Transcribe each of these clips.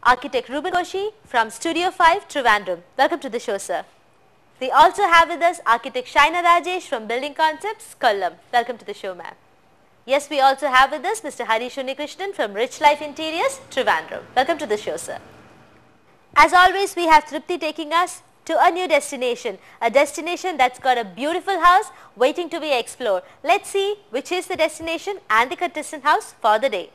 architect Ruben Koshi from Studio 5, Trivandrum. Welcome to the show, sir. We also have with us architect Shaina Rajesh from Building Concepts, Kollam. Welcome to the show, ma'am. Yes, we also have with us Mr. Harish Unnikrishnan from Rich Life Interiors, Trivandrum. Welcome to the show, sir. As always, we have Tripti taking us to a new destination, a destination that's got a beautiful house waiting to be explored. Let's see which is the destination and the contestant house for the day.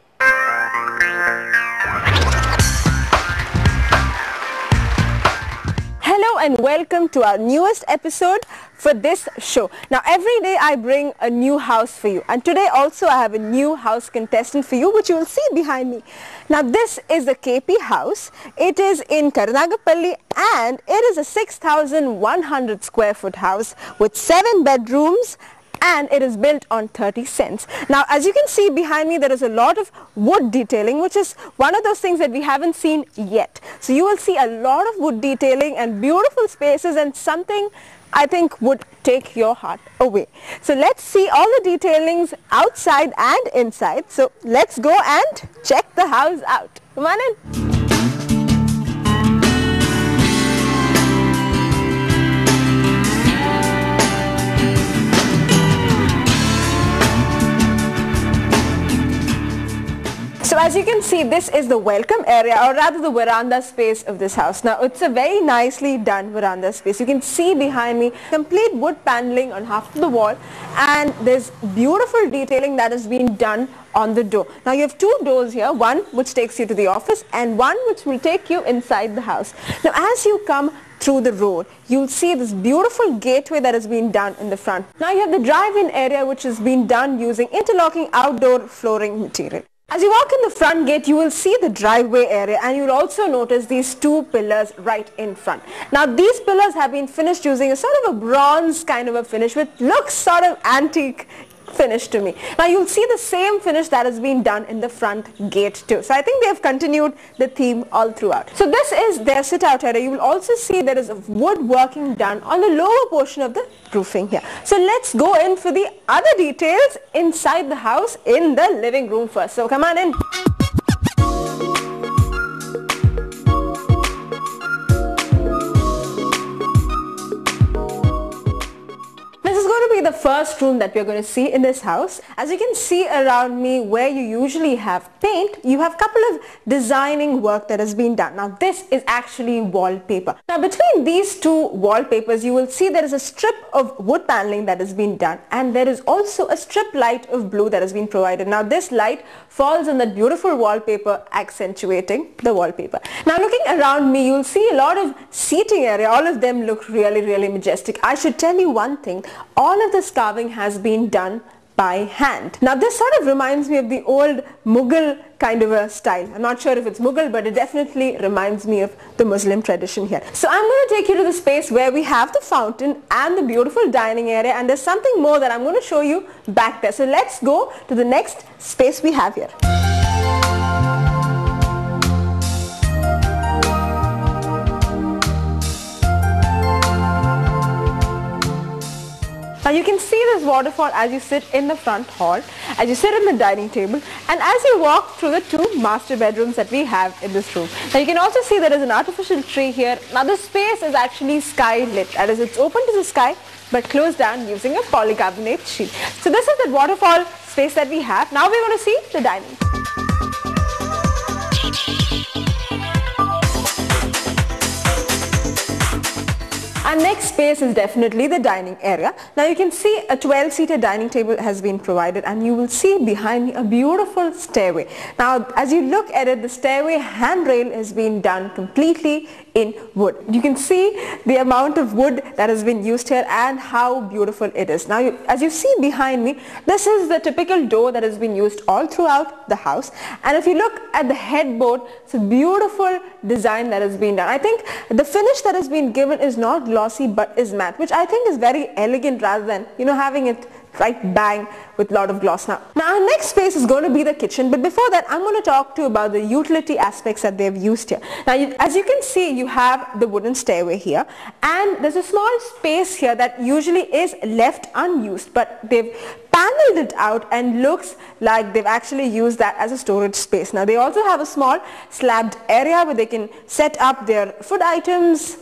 Hello and welcome to our newest episode for this show. Now every day I bring a new house for you, and today also I have a new house contestant for you, which you will see behind me. Now this is the KP house. It is in Karunagapalli and it is a 6,100 square foot house with 7 bedrooms. And it is built on 30 cents. Now, as you can see behind me, there is a lot of wood detailing, which is one of those things that we haven't seen yet. So you will see a lot of wood detailing and beautiful spaces, and something I think would take your heart away. So let's see all the detailings outside and inside. So let's go and check the house out. Come on in. So as you can see, this is the welcome area, or rather the veranda space of this house. Now it's a very nicely done veranda space. You can see behind me complete wood paneling on half of the wall, and there's beautiful detailing that has been done on the door. Now you have 2 doors here, one which takes you to the office and one which will take you inside the house. Now as you come through the road, you'll see this beautiful gateway that has been done in the front. Now you have the drive-in area, which has been done using interlocking outdoor flooring material. As you walk in the front gate, you will see the driveway area, and you will also notice these 2 pillars right in front. Now these pillars have been finished using a sort of a bronze kind of a finish, which looks sort of antique finish to me. Now you'll see the same finish that has been done in the front gate too. So I think they have continued the theme all throughout. So this is their sit out area. You will also see there is woodworking done on the lower portion of the roofing here. So let's go in for the other details inside the house in the living room first. So come on in. The first room that we're going to see in this house. As you can see around me, where you usually have paint, you have a couple of designing work that has been done. Now this is actually wallpaper. Now between these 2 wallpapers, you will see there is a strip of wood paneling that has been done, and there is also a strip light of blue that has been provided. Now this light falls on that beautiful wallpaper, accentuating the wallpaper. Now looking around me, you'll see a lot of seating area. All of them look really majestic. I should tell you one thing, all of this carving has been done by hand. Now this sort of reminds me of the old Mughal kind of a style. I'm not sure if it's Mughal, but it definitely reminds me of the Muslim tradition here. So I'm going to take you to the space where we have the fountain and the beautiful dining area, and there's something more that I'm going to show you back there. So let's go to the next space we have here. Now you can see this waterfall as you sit in the front hall, as you sit in the dining table, and as you walk through the 2 master bedrooms that we have in this room. Now you can also see there is an artificial tree here. Now this space is actually sky lit, that is, it's open to the sky but closed down using a polycarbonate sheet. So this is the waterfall space that we have. Now we're going to see the dining. Our next space is definitely the dining area. Now you can see a 12-seater dining table has been provided, and you will see behind me a beautiful stairway. Now as you look at it, the stairway handrail has been done completely in wood. You can see the amount of wood that has been used here and how beautiful it is. Now as you see behind me, this is the typical door that has been used all throughout the house, and if you look at the headboard, it's a beautiful design that has been done. I think the finish that has been given is not glossy but is matte, which I think is very elegant rather than having it right bang with a lot of gloss now. Now our next space is going to be the kitchen, but before that I'm going to talk to you about the utility aspects that they've used here. Now as you can see, you have the wooden stairway here, and there's a small space here that usually is left unused, but they've paneled it out and looks like they've actually used that as a storage space. Now they also have a small slabbed area where they can set up their food items.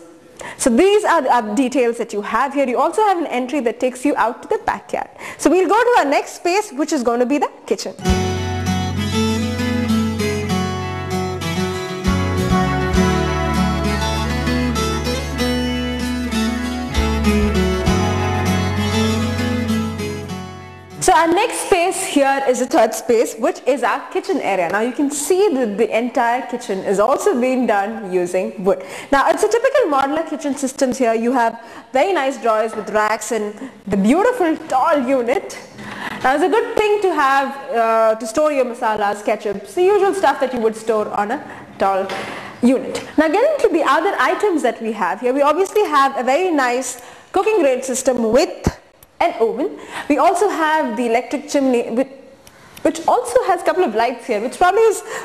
So these are the details that you have here. You also have an entry that takes you out to the backyard. So we'll go to our next space, which is going to be the kitchen. So our next space here is the third space, which is our kitchen area. Now you can see that the entire kitchen is also being done using wood. Now it's a typical modular kitchen systems here. You have very nice drawers with racks and the beautiful tall unit. Now it's a good thing to have to store your masalas, ketchups, the usual stuff that you would store on a tall unit. Now getting to the other items that we have here, we obviously have a very nice cooking range system with an oven. We also have the electric chimney which also has a couple of lights here, which probably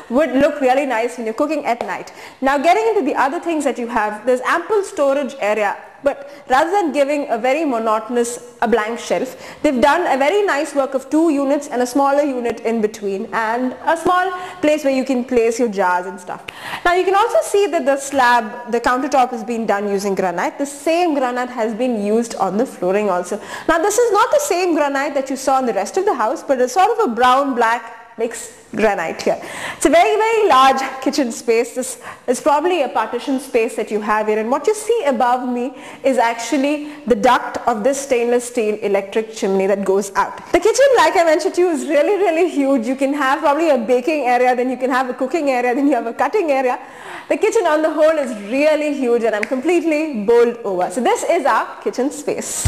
would look really nice when you're cooking at night. Now getting into the other things that you have, there's ample storage area, but rather than giving a very monotonous blank shelf, they've done a very nice work of 2 units and a smaller unit in between, and a small place where you can place your jars and stuff. Now you can also see that the slab, the countertop has been done using granite. The same granite has been used on the flooring also. Now this is not the same granite that you saw in the rest of the house, but it's sort of a brown black mixed granite here. It's a very, very large kitchen space. This is probably a partition space that you have here, and what you see above me is actually the duct of this stainless steel electric chimney that goes out. The kitchen, like I mentioned to you, is really, really huge. You can have probably a baking area, then you can have a cooking area, then you have a cutting area. The kitchen on the whole is really huge, and I'm completely bowled over. So this is our kitchen space.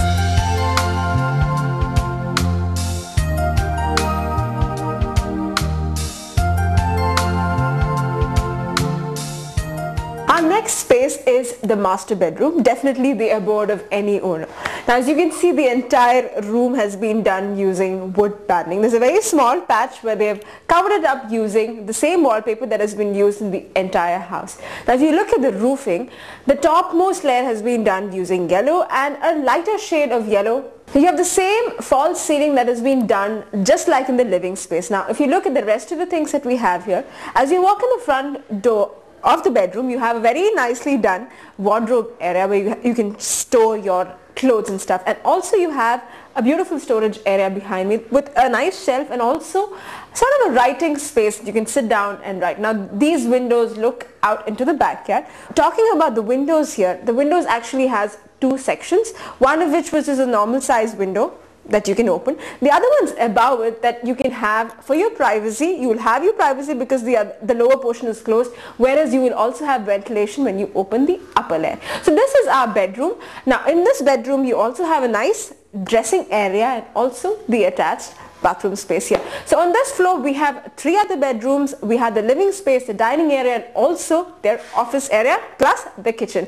Our next space is the master bedroom, definitely the abode of any owner. Now as you can see, the entire room has been done using wood paneling. There's a very small patch where they've covered it up using the same wallpaper that has been used in the entire house. Now if you look at the roofing, the topmost layer has been done using yellow and a lighter shade of yellow. You have the same false ceiling that has been done just like in the living space. Now if you look at the rest of the things that we have here, as you walk in the front door of the bedroom, you have a very nicely done wardrobe area where you can store your clothes and stuff, and also you have a beautiful storage area behind me with a nice shelf and also sort of a writing space. You can sit down and write. Now these windows look out into the backyard. Talking about the windows here, the windows actually has 2 sections, one of which is a normal size window that you can open. The other one's above it that you can have for your privacy. You will have your privacy because the lower portion is closed, whereas you will also have ventilation when you open the upper layer. So this is our bedroom. Now in this bedroom you also have a nice dressing area and also the attached bathroom space here. So on this floor we have 3 other bedrooms. We have the living space, the dining area, and also their office area plus the kitchen.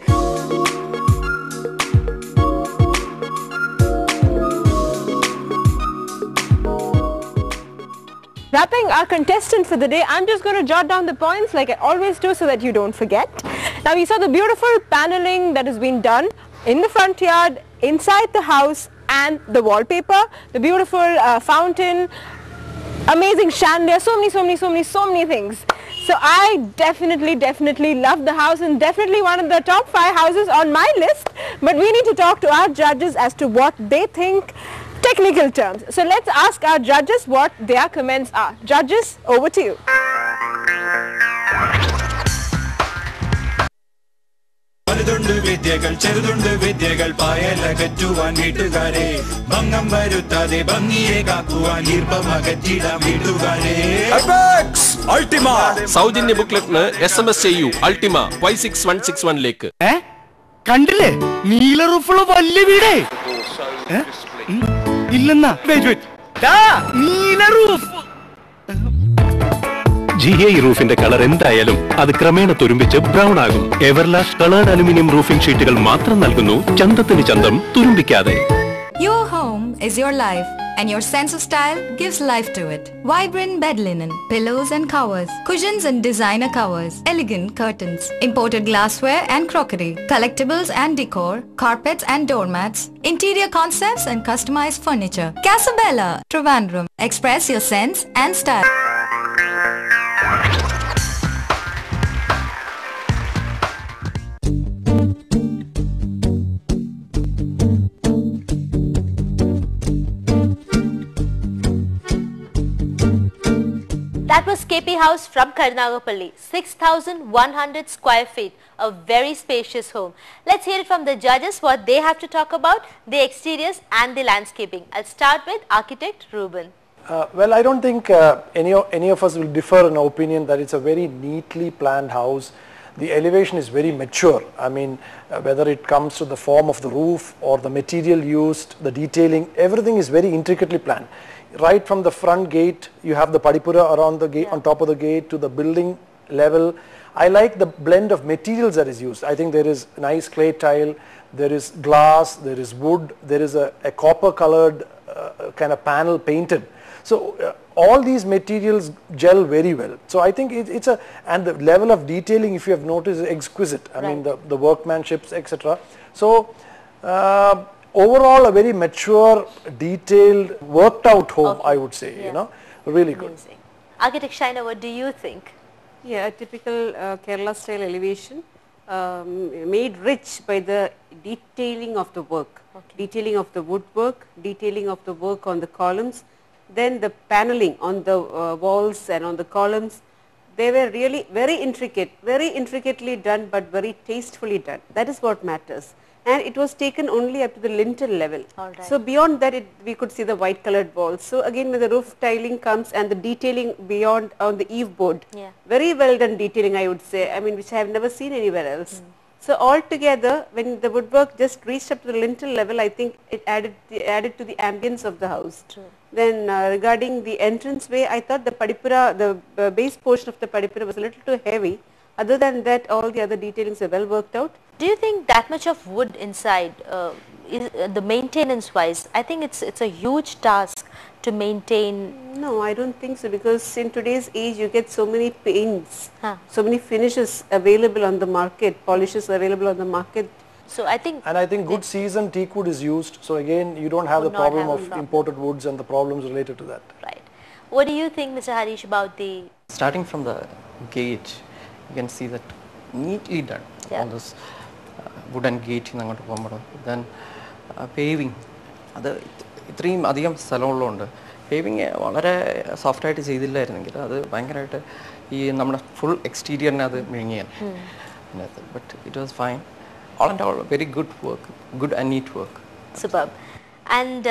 Wrapping our contestant for the day, I'm just going to jot down the points like I always do so that you don't forget. Now we saw the beautiful paneling that has been done in the front yard, inside the house, and the wallpaper, the beautiful fountain, amazing chandelier, so many things. So I definitely love the house, and definitely one of the top 5 houses on my list. But we need to talk to our judges as to what they think. Technical terms. So let's ask our judges what their comments are. Judges, over to you. Ultima Saujanya booklet SMS cheyu Ultima 56161 lake. കണ്ടില്ലേ നീല റൂഫുള്ള വലിയ വീടേ ഇല്ലെന്നാ നീല roof GA റൂഫിന്റെ colour എന്തായാലും അത് ക്രമേണ തുരുമ്പിച്ച് brown ആകും. എവർലാസ്റ്റ് coloured aluminium roofing ഷീറ്റുകൾ മാത്രം നൽകുന്നു ചന്തത്തിന് ചന്തം തുരുമ്പിക്കാതെ. Your home is your life, and your sense of style gives life to it. Vibrant bed linen, pillows and covers, cushions and designer covers, elegant curtains, imported glassware and crockery, collectibles and decor, carpets and doormats, interior concepts and customized furniture. Casabella, Trivandrum. Express your sense and style. That was KP House from Karnagapalli, 6,100 square feet, a very spacious home. Let's hear it from the judges what they have to talk about, the exteriors and the landscaping. I'll start with architect Ruben. Well, I don't think any of us will differ in our opinion that it's a very neatly planned house. The elevation is very mature. I mean, whether it comes to the form of the roof or the material used, the detailing, everything is very intricately planned. Right from the front gate, you have the padipura around the gate, on top of the gate to the building level. I like the blend of materials that is used. I think there is nice clay tile, there is glass, there is wood, there is a copper colored kind of panel painted. So all these materials gel very well. So I think and the level of detailing, if you have noticed, is exquisite. I mean the workmanships, etc. So overall a very mature, detailed, worked out home, I would say, you know, really good. Amazing. Architect Shaina, what do you think? Yeah, a typical Kerala style elevation made rich by the detailing of the work, detailing of the woodwork, detailing of the work on the columns, then the paneling on the walls and on the columns. They were really very intricately done, but very tastefully done. That is what matters. And it was taken only up to the lintel level. So beyond that, we could see the white colored walls. So again, when the roof tiling comes and the detailing beyond on the eave board, very well done detailing, I would say. I mean, which I have never seen anywhere else. So altogether, when the woodwork just reached up to the lintel level, I think it added to the ambience of the house. Then regarding the entranceway, I thought the padipura, the base portion of the padipura was a little too heavy. Other than that, all the other detailings are well worked out. Do you think that much of wood inside, the maintenance wise, I think it's a huge task to maintain? No, I don't think so, because in today's age you get so many paints, so many finishes available on the market, polishes available on the market. So I think, and I think good seasoned teak wood is used, so again you don't have the problem of imported woods and the problems related to that. Right. What do you think, Mr. Harish, about the... Starting from the gate, you can see that neatly done, all this wooden gate, then paving. ഇത്രയും അധികം സ്ഥലമുള്ളതുകൊണ്ട് paving വളരെ സോഫ്റ്റായിട്ട് ചെയ്തില്ലായിരുന്നെങ്കിൽ അത് ഭയങ്കരമായിട്ട് ഈ നമ്മുടെ full എക്സ്റ്റീരിയറിനെ അത് മിഴുങ്ങിയാണ് അതിനകത്ത്. But it was fine. All and all, very good work, good and neat work. Superb. And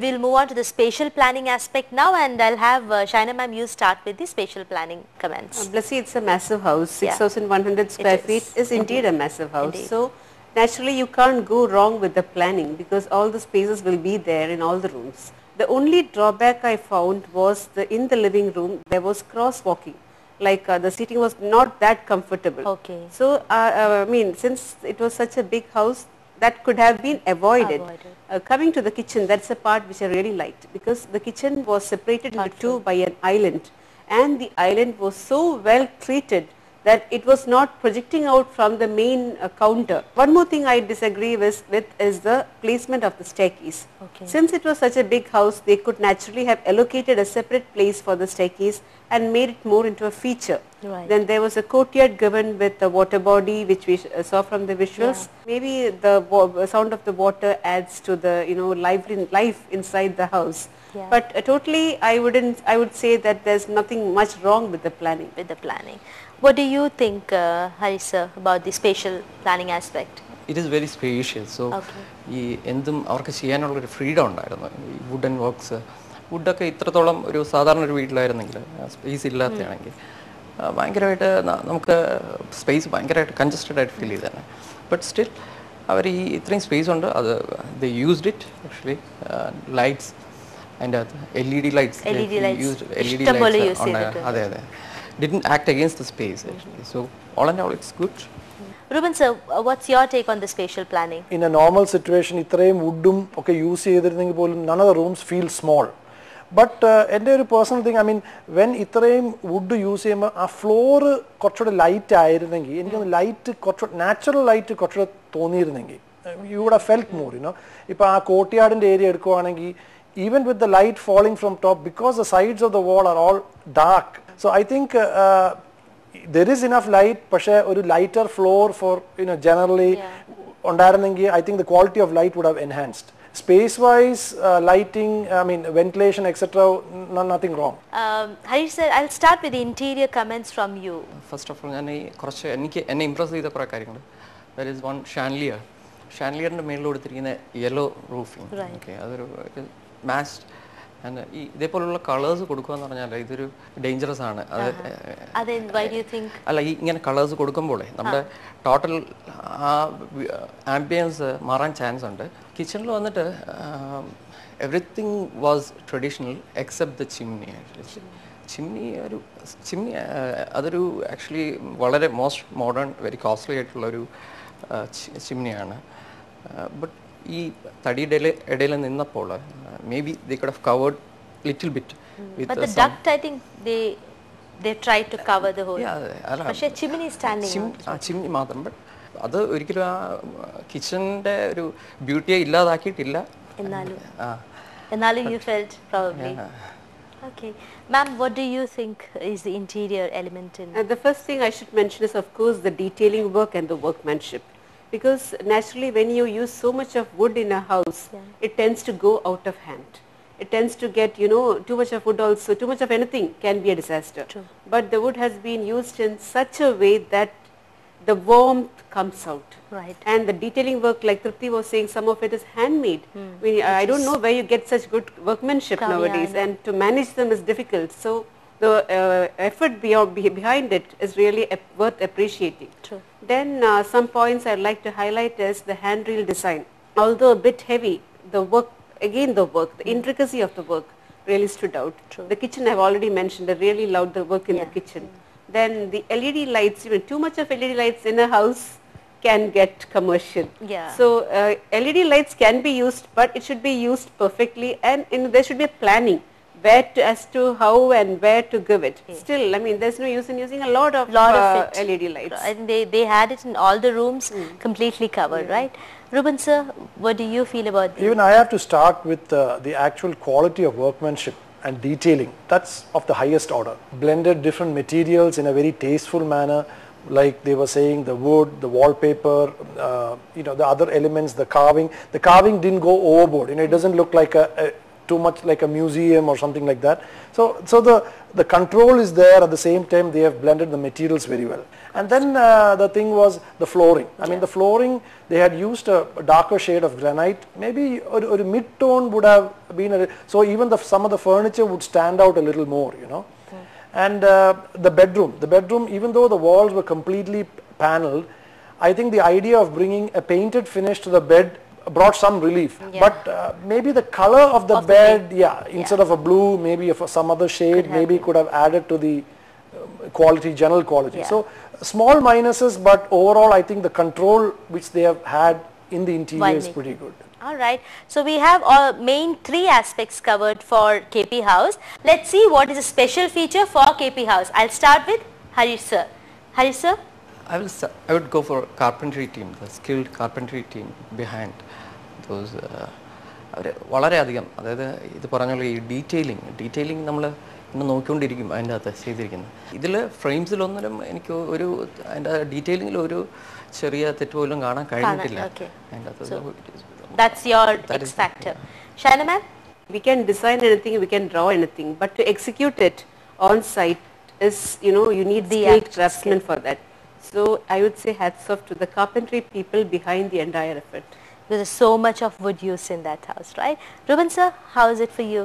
we'll move on to the spatial planning aspect now, and I'll have Shaina ma'am, you start with the spatial planning comments. Blessy, it's a massive house. 6,100 square feet is indeed a massive house. So naturally you can't go wrong with the planning, because all the spaces will be there in all the rooms. The only drawback I found was in the living room there was cross walking. Like the seating was not that comfortable. So I mean, since it was such a big house, that could have been avoided. Coming to the kitchen, that's a part which I really liked, because the kitchen was separated into two by an island, and the island was so well treated that it was not projecting out from the main counter. One more thing I disagree with is the placement of the staircase. Since it was such a big house, they could naturally have allocated a separate place for the staircase and made it more into a feature. Then there was a courtyard given with a water body, which we saw from the visuals. Maybe the sound of the water adds to the life inside the house. But totally, I would say that there's nothing much wrong with the planning. What do you think, Harish sir, about the spatial planning aspect? It is very spacious. So ഈ എന്തും അവർക്ക് ചെയ്യാനുള്ള ഒരു freedom ഉണ്ടായിരുന്നു. ഈ wooden works, വുഡൊക്കെ ഇത്രത്തോളം ഒരു സാധാരണ ഒരു വീട്ടിലായിരുന്നെങ്കിൽ, സ്പേസ് ഇല്ലാത്തതാണെങ്കിൽ ഭയങ്കരമായിട്ട് നമുക്ക് സ്പേസ് ഭയങ്കരമായിട്ട് കൺജസ്റ്റഡ് ആയിട്ട് ഫീൽ ചെയ്തതാണ്. ബട്ട് സ്റ്റിൽ അവർ ഈ ഇത്രയും സ്പേസ് ഉണ്ട്, അത് they used it actually. Lights അതിൻ്റെ അകത്ത് LED lights, LED lights. LED lights ഉണ്ട്. അതെ didn't act against the space actually. So all in all, it's good. Ruben sir, what's your take on the spatial planning? In a normal situation, ഇത്രയും woodum ഒക്കെ use ചെയ്തിരുന്നെങ്കിൽ പോലും none of the rooms feel small. But എൻ്റെ ഒരു personal thing, I mean, when ഇത്രയും wood use ചെയ്യുമ്പോൾ ആ floor കുറച്ചുകൂടെ light ആയിരുന്നെങ്കിൽ എനിക്കൊന്ന് light കുറച്ചുകൂടെ natural light കുറച്ചുകൂടെ തോന്നിയിരുന്നെങ്കിൽ you would have felt more, you know. ഇപ്പോൾ ആ courtyardന്റെ area എടുക്കുവാണെങ്കിൽ even with the light falling from top, because the sides of the wall are all dark, so I think there is enough light, പക്ഷേ ഒരു lighter floor for, you know, generally ഉണ്ടായിരുന്നെങ്കിൽ I think the quality of light would have enhanced. Space wise, lighting, I mean ventilation, etc., nothing wrong. Harish sir, I'll start with the interior comments from you. First of all, ഞാൻ കുറച്ച് എന്നെ Impress ചെയ്ത കുറേ കാര്യങ്ങൾ. There is one chandelier. Chandelier-ന്റെ മേളിൽ കൊടുത്തിരിക്കുന്ന yellow roofing. Okay, അതൊരു mast and ഇതേപോലുള്ള കളേഴ്സ് കൊടുക്കുക എന്ന് പറഞ്ഞാൽ ഇതൊരു ഡേഞ്ചറസ് ആണ്. അല്ല, ഈ ഇങ്ങനെ കളേഴ്സ് കൊടുക്കുമ്പോഴേ നമ്മുടെ ടോട്ടൽ ആ ആംബിയൻസ് മാറാൻ ചാൻസ് ഉണ്ട്. കിച്ചണിൽ വന്നിട്ട് everything was traditional except the chimney. Chimney അതൊരു ആക്ച്വലി വളരെ മോസ്റ്റ് മോഡേൺ വെരി കോസ്റ്റ്ലി ആയിട്ടുള്ളൊരു ചിമ്നിയാണ്. ബട്ട് ഈ തടിയുടെ ഇടയിൽ നിന്നപ്പോൾ maybe they could have covered little bit with but the duct, I think they tried to cover the whole. പക്ഷേ chimney is standing out. Chimney മാത്രം. But അത് ഒരിക്കലും ആ കിച്ചണിന്റെ ഒരു ബ്യൂട്ടിയെ ഇല്ലാതാക്കിയിട്ടില്ല. എന്നാലും you felt probably. Okay, ma'am, what do you think is the interior element in? The first thing I should mention is, of course, the detailing work and the workmanship. Because naturally when you use so much of wood in a house, it tends to go out of hand. It tends to get, you know, too much of wood also, too much of anything can be a disaster. True. But the wood has been used in such a way that the warmth comes out. Right. And the detailing work, like Tripti was saying, some of it is handmade. I don't know where you get such good workmanship nowadays, and to manage them is difficult. So the effort behind it is really worth appreciating. True. Then some points I'd like to highlight is the handrail design. Although a bit heavy, the work, the intricacy of the work really stood out. True. The kitchen I've already mentioned, I really loved the work in the kitchen. Then the LED lights, even too much of LED lights in a house can get commercial. So LED lights can be used, but it should be used perfectly, and there should be a planning as to how and where to give it. Still, I mean, there's no use in using a lot of LED lights. I think they had it in all the rooms, completely covered, right? Ruben sir, what do you feel about this? Even I have to start with the actual quality of workmanship and detailing. That's of the highest order. Blended different materials in a very tasteful manner, like they were saying, the wood, the wallpaper, you know, the other elements, the carving. The carving didn't go overboard. You know, it doesn't look like too much like a museum or something like that. So the control is there. At the same time, they have blended the materials very well. And then the thing was the flooring. I mean, the flooring, they had used a darker shade of granite. Maybe a mid-tone would have been, so even some of the furniture would stand out a little more, you know. And the bedroom, even though the walls were completely paneled, I think the idea of bringing a painted finish to the bed brought some relief. But maybe the color of the bed, instead of a blue, maybe of some other shade, maybe could have added to the quality, general quality. So small minuses, but overall I think the control which they have had in the interior is pretty good. All right, so we have our main 3 aspects covered for KP House. Let's see what is a special feature for KP House. I'll start with Harish sir. Harish sir? I would go for carpentry team, the skilled carpentry team behind those. വളരെയധികം, അതായത് ഇത് പറഞ്ഞ ഈ detailing നമ്മൾ ഇന്ന് നോക്കിക്കൊണ്ടിരിക്കും അതിൻ്റെ അകത്ത് ചെയ്തിരിക്കുന്നത്. ഇതിൽ ഫ്രെയിംസിലൊന്നിനും എനിക്ക് അതിൻ്റെ ഡീറ്റെയിലിംഗിൽ ഒരു ചെറിയ തെറ്റ് പോലും കാണാൻ കഴിഞ്ഞിട്ടില്ല അതിൻ്റെ അകത്ത്. That's your X factor. Shaina ma'am? We can design anything, we can draw anything, but to execute it on site is, you know, you need the skilled craftsmen for that. So I would say hats off to the carpentry people behind the entire effort. There is so much of wood use in that house, right? Ruben sir, how is it for you?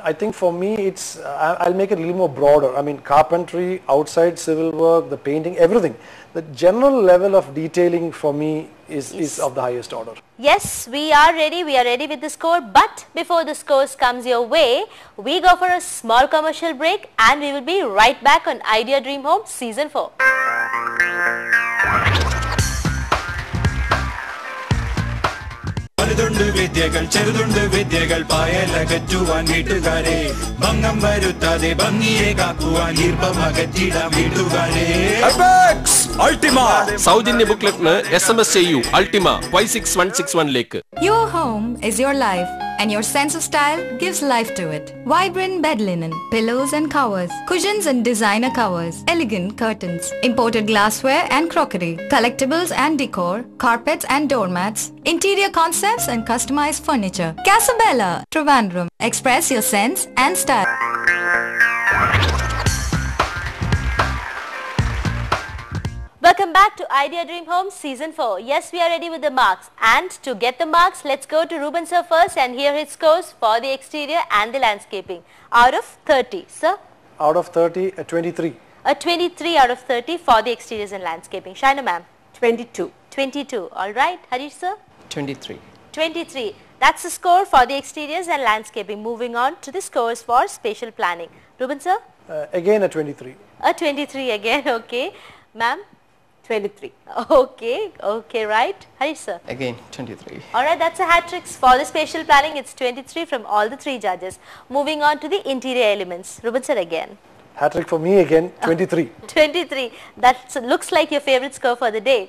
I think for me it's, I'll make it a little more broader. I mean, carpentry, outside civil work, the painting, everything. The general level of detailing for me is of the highest order. Yes, we are ready with the score, but before the scores comes your way, we go for a small commercial break and we will be right back on Idea Dream Home Season 4. വലുതുണ്ട് വിദ്യകൾ ചെറുതുണ്ട് വിദ്യകൾ പായലകറ്റുവാൻ വീട്ടുകാരെ ഭംഗം വരുത്താതെ ഭംഗിയെ കാക്കുവാൻ ഈർപ്പമകറ്റിടാം വീട്ടുകാരെ Ultima സൗജന്യ ബുക്ക്ലെറ്റിന് SMS ചെയ്യൂ Ultima Y6161 lake. Your home is your life and your sense of style gives life to it. Vibrant bed linen, pillows and covers, cushions and designer covers, elegant curtains, imported glassware and crockery, collectibles and decor, carpets and doormats, interior concepts and customized furniture. Casabella, Trivandrum. Express your sense and style. Welcome back to Idea Dream Home Season 4. Yes, we are ready with the marks, and to get the marks, let's go to Ruben sir first and hear his scores for the exterior and the landscaping. Out of 30, sir? Out of 30, a 23. A 23 out of 30 for the exteriors and landscaping. Shaina ma'am? 22. 22. Alright. Harish sir? 23. 23. That's the score for the exteriors and landscaping. Moving on to the scores for spatial planning. Ruben sir? Again a 23. A 23 again, okay. Ma'am? 23. Okay, right. Harish sir? Again 23. Alright, that's a hat trick. For the spatial planning, it's 23 from all the three judges. Moving on to the interior elements. Ruben sir again. Hat trick for me again, 23. 23. That looks like your favorite score for the day.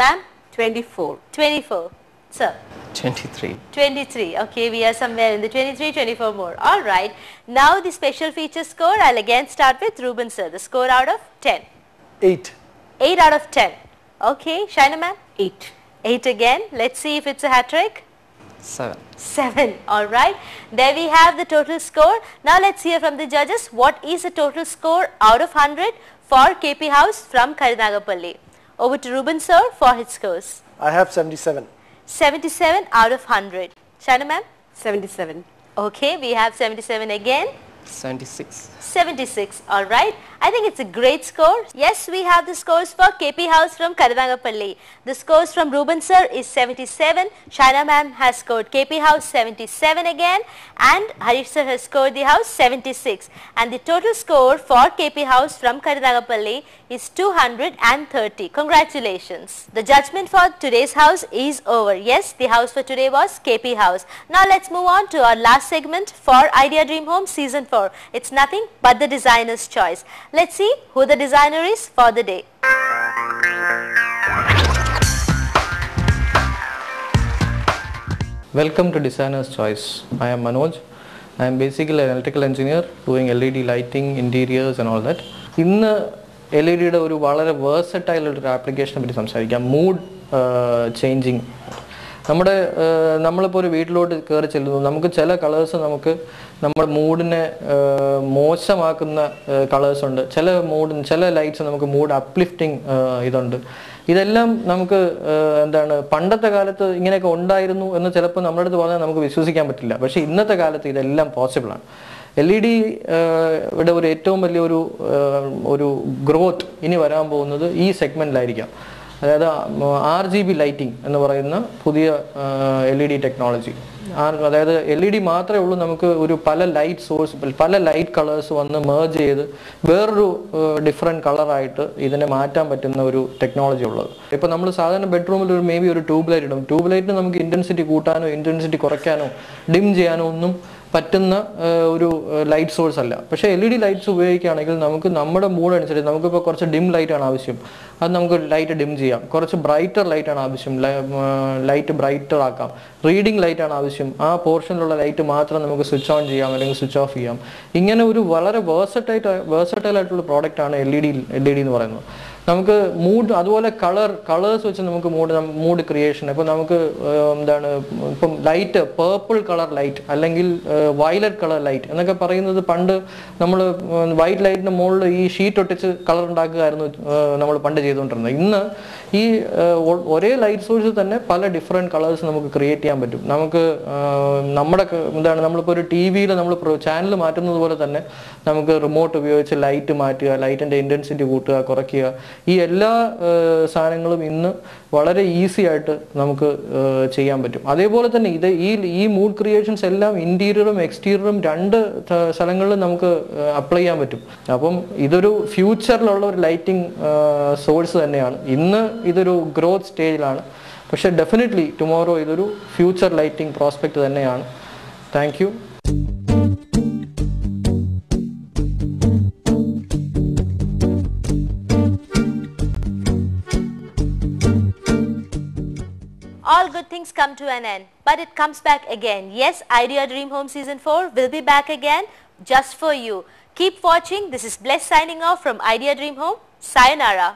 Ma'am? 24. 24. Sir? 23. 23. Okay, we are somewhere in the 23, 24 more. Alright. Now the special feature score. I'll again start with Ruben sir. The score out of 10. 8. 8 out of 10. Okay, Shaina ma'am? 8. 8 again. Let's see if it's a hat trick. 7. 7. Alright. There we have the total score. Now let's hear from the judges. What is the total score out of 100 for KP House from Karinagapalli? Over to Ruben sir for his scores. I have 77. 77 out of 100. Shaina ma'am? 77. Okay, we have 77 again. 76. 76. Alright. I think it's a great score. Yes, we have the scores for KP House from Karinagapalli. The scores from Ruben sir is 77. Shaina ma'am has scored KP House 77 again. And Harish sir has scored the house 76. And the total score for KP House from Karinagapalli is 230. Congratulations. The judgment for today's house is over. Yes, the house for today was KP House. Now let's move on to our last segment for Idea Dream Home Season 4. It's nothing but the designer's choice. Let's see who the designer is for the day. Welcome to Designer's Choice. I am Manoj. I am basically an electrical engineer doing LED lighting, interiors and all that. In LED ഒരു വളരെ versatile ഒരു application പറ്റി സംസാരിക്കാം. Mood changing. നമ്മളിപ്പോൾ ഒരു വീട്ടിലോട്ട് കയറി ചെല്ലുന്നു, നമുക്ക് ചില കളേഴ്സ് നമുക്ക് നമ്മുടെ മൂഡിനെ മോശമാക്കുന്ന കളേഴ്സ് ഉണ്ട്, ചില ലൈറ്റ്സ് നമുക്ക് മൂഡ് അപ്ലിഫ്റ്റിംഗ് ഇതുണ്ട്. ഇതെല്ലാം നമുക്ക് എന്താണ് പണ്ടത്തെ കാലത്ത് ഇങ്ങനെയൊക്കെ ഉണ്ടായിരുന്നു എന്ന് ചിലപ്പോൾ നമ്മുടെ അടുത്ത് പറഞ്ഞാൽ നമുക്ക് വിശ്വസിക്കാൻ പറ്റില്ല. പക്ഷേ ഇന്നത്തെ കാലത്ത് ഇതെല്ലാം പോസിബിളാണ്. LED യുടെ ഒരു ഏറ്റവും വലിയൊരു ഗ്രോത്ത് ഇനി വരാൻ പോകുന്നത് ഈ സെഗ്മെൻറ്റിലായിരിക്കാം. അതായത് RGB ലൈറ്റിംഗ് എന്ന് പറയുന്ന പുതിയ LED ടെക്നോളജി. അതായത് LED മാത്രമേ ഉള്ളൂ നമുക്ക് ഒരു പല ലൈറ്റ് സോഴ്സ്, പല ലൈറ്റ് കളേഴ്സ് വന്ന് മേർജ് ചെയ്ത് വേറൊരു ഡിഫറെൻറ്റ് കളറായിട്ട് ഇതിനെ മാറ്റാൻ പറ്റുന്ന ഒരു ടെക്നോളജി ഉള്ളത്. ഇപ്പോൾ നമ്മൾ സാധാരണ ബെഡ്റൂമിൽ ഒരു മേബി ഒരു ട്യൂബ് ലൈറ്റ് ഇടും. ട്യൂബ് ലൈറ്റിന് നമുക്ക് ഇൻറ്റൻസിറ്റി കൂട്ടാനോ ഇൻറ്റൻസിറ്റി കുറയ്ക്കാനോ ഡിം ചെയ്യാനോ ഒന്നും പറ്റുന്ന ഒരു ലൈറ്റ് സോഴ്സ് അല്ല. പക്ഷേ LED ലൈറ്റ്സ് ഉപയോഗിക്കുകയാണെങ്കിൽ നമുക്ക് നമ്മുടെ മൂഡ് അനുസരിച്ച് നമുക്കിപ്പോൾ കുറച്ച് ഡിം ലൈറ്റാണ് ആവശ്യം, അത് നമുക്ക് ലൈറ്റ് ഡിം ചെയ്യാം. കുറച്ച് ബ്രൈറ്റർ ലൈറ്റാണ് ആവശ്യം, ലൈറ്റ് ബ്രൈറ്റർ ആക്കാം. റീഡിംഗ് ലൈറ്റാണ് ആവശ്യം, ആ പോർഷനിലുള്ള ലൈറ്റ് മാത്രം നമുക്ക് സ്വിച്ച് ഓൺ ചെയ്യാം അല്ലെങ്കിൽ സ്വിച്ച് ഓഫ് ചെയ്യാം. ഇങ്ങനെ ഒരു വളരെ വേഴ്സറ്റൈൽ ആയിട്ടുള്ള പ്രോഡക്റ്റാണ് LED എന്ന് പറയുന്നത്. നമുക്ക് മൂഡ് അതുപോലെ കളേഴ്സ് വെച്ച് നമുക്ക് മൂഡ് ക്രിയേഷൻ. ഇപ്പോൾ നമുക്ക് എന്താണ് ഇപ്പം ലൈറ്റ് പേർപ്പിൾ കളർ ലൈറ്റ് അല്ലെങ്കിൽ വയലറ്റ് കളർ ലൈറ്റ് എന്നൊക്കെ പറയുന്നത് പണ്ട് നമ്മൾ വൈറ്റ് ലൈറ്റിന് മുകളിൽ ഈ ഷീറ്റ് ഒട്ടിച്ച് കളർ ഉണ്ടാക്കുകയായിരുന്നു നമ്മൾ പണ്ട് ചെയ്തുകൊണ്ടിരുന്നത്. ഇന്ന് ഈ ഒരേ ലൈറ്റ് സോഴ്സിൽ തന്നെ പല ഡിഫറെൻറ്റ് കളേഴ്സ് നമുക്ക് ക്രിയേറ്റ് ചെയ്യാൻ പറ്റും. നമുക്ക് നമ്മുടെ നമ്മളിപ്പോൾ ഒരു ടി വിയിൽ നമ്മൾ ചാനൽ മാറ്റുന്നത് പോലെ തന്നെ നമുക്ക് റിമോട്ട് ഉപയോഗിച്ച് ലൈറ്റ് മാറ്റുക, ലൈറ്റിൻ്റെ ഇൻറ്റൻസിറ്റി കൂട്ടുക, കുറയ്ക്കുക, ഈ എല്ലാ സാധനങ്ങളും ഇന്ന് വളരെ ഈസി ആയിട്ട് നമുക്ക് ചെയ്യാൻ പറ്റും. അതേപോലെ തന്നെ ഈ മൂഡ് ക്രിയേഷൻസ് എല്ലാം ഇൻറ്റീരിയറും എക്സ്റ്റീരിയറും രണ്ട് സ്ഥലങ്ങളിലും നമുക്ക് അപ്ലൈ ചെയ്യാൻ പറ്റും. അപ്പം ഇതൊരു ഫ്യൂച്ചറിലുള്ള ഒരു ലൈറ്റിംഗ് സോഴ്സ് തന്നെയാണ്. ഇന്ന് ഇതൊരു ഗ്രോത്ത് സ്റ്റേജിലാണ്, പക്ഷേ ഡെഫിനറ്റ്ലി ടുമോറോ ഇതൊരു ഫ്യൂച്ചർ ലൈറ്റിംഗ് പ്രോസ്പെക്റ്റ് തന്നെയാണ്. Thank you. All good things come to an end, but it comes back again. Yes, Idea Dream Home Season 4 will be back again just for you. Keep watching. This is Bless signing off from Idea Dream Home. Sayonara.